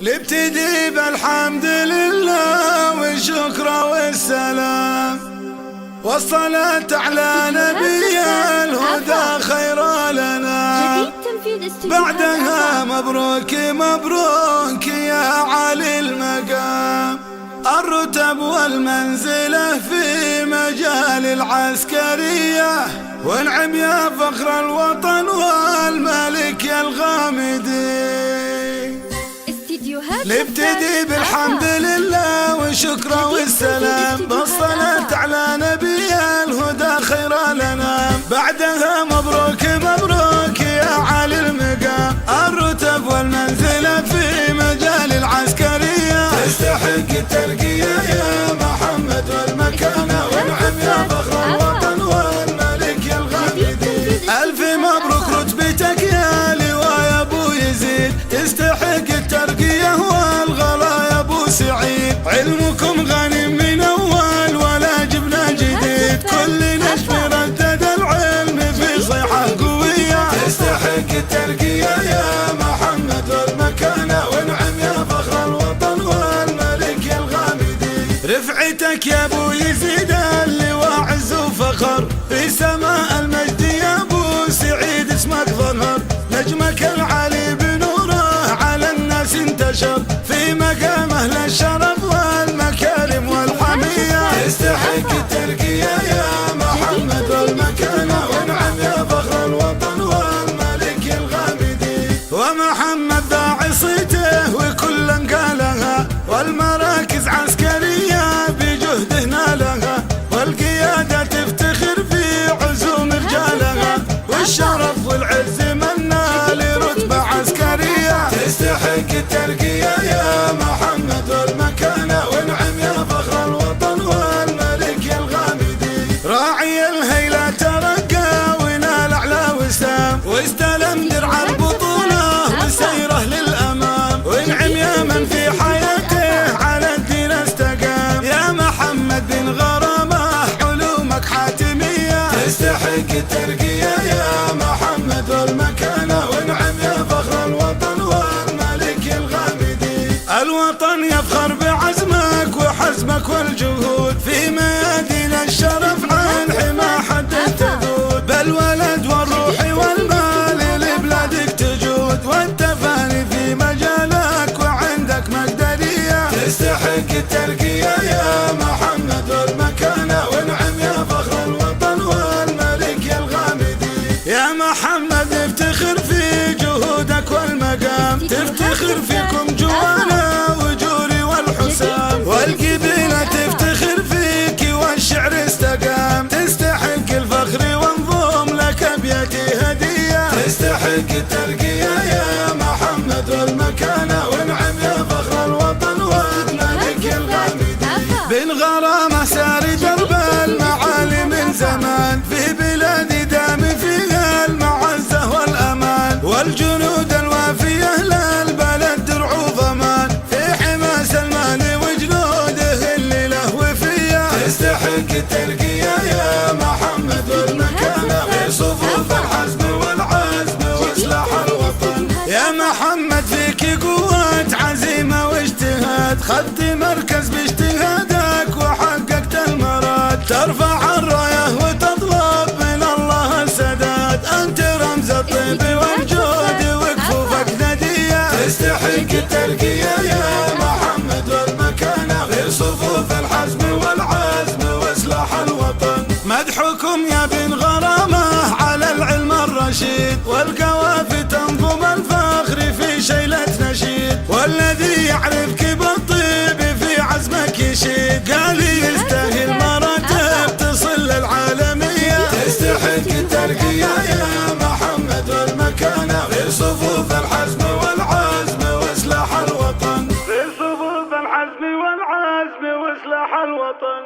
نبتدي بالحمد لله والشكر والسلام والصلاة على نبي الهدى خير لنا. بعدها مبروك مبروك يا علي المقام، الرتب والمنزلة في مجال العسكرية، وانعم يا فخر الوطن والملك يا الغامدي. نبتدي بالحمد لله والشكر والسلام بالصلاة على نبي الهدى خير لنا. بعدها مبروك مبروك يا علي المقام، الرتب والمنزلة في مجال العسكرية، تستحق الترقية يا محمد والمكانة، وانعم يا فخر الوطن والملك يا الغامدي. ألف مبروك رتبتك يا لواء يا أبو يزيد، تستحق الترقية والغلا يا أبو سعيد. علمكم غني من أول ولا جبنا جديد، كل نشف ردد العلم في صيحة قوية، تستحق الترقية يا محمد والمكانة، وانعم يا فخر الوطن والملك يا الغامدي. رفعتك يا أبو يزيد اللواء عز وفخر، في سماء المجد يا أبو سعيد اسمك ظهر، نجمك العالي بنوره على الناس انتشر، في مقام أهل الشرف والمكارم والحمية، تستحق الترقية يا محمد والمكانة، وانعم يا فخر الوطن والملك يا الغامدي. ومحمد ذا عصيته وكل قالها، والمراكز عسكرية بجهده نالها، والقيادة تفتخر في عزوم رجالها، والشرف والعز منا لرتبة عسكرية، تستحق الترقية يا محمد والمكانة، وانعم يا فخر الوطن والملك يا الغامدي. راعي الهيلة ترقى ونال أعلى وسام، واستلم درع البطولة وسيره للأمام، وانعم يا من في حياته على الدين استقام، يا محمد بن غرامة علومك حاتمية، تستحق الترقية يا محمد والمكانة، وانعم يا فخر الوطن والملك يا الغامدي. الوطن يفخر بعزمك وحزمك والجهود، في ميادين الشرف عن حما حد تذود، بالولد والروح والمال لبلادك تجود، والتفاني في مجالك وعندك مقدرية، تستحق الترقية يا محمد والمكانة، وانعم يا فخر الوطن والملك يا الغامدي. يا محمد افتخر في جهودك والمقام، تفتخر فيكم جوانا وجوري والحسام، والقبيلة تفتخر فيك والشعر استقام، تستحق الفخر وانضم لك ابياتي هدية، تستحق الترقية يا محمد والمكانة، وانعم يا فخر الوطن والملك يا الغامدي. بن غرامة سار درب المعالي من زمان، في بلادي دام فيها المعزة والأمان، والجنود الوافية للبلد درع وضمان، في حما سلمان وجنوده اللي له وفية، تستحق الترقية يا محمد والمكانة، في صفوف الحزم والعزم وسلاح الوطن. يا محمد فيك قوة عزيمة واجتهاد، خدت مركز باجتهادك وحققت المراد، ترفع الراية وتطلب من الله السداد، انت رمز الطيب والجود وكفوفك ندية، تستحق الترقية يا محمد والمكانة، في صفوف الحزم والعزم وسلاح الوطن. مدحكم يا بن غرامة على العلم الرشيد، والقوافي تنظم الفخر في شيلة نشيد، والذي يعرفك بالطيب في عزمك يشيد، قال يستاهل مراتب تصل للعالمية، تستحق الترقية يا محمد والمكانة، في صفوف الحزم والعزم وسلاح الوطن، في صفوف الحزم والعزم وسلاح الوطن.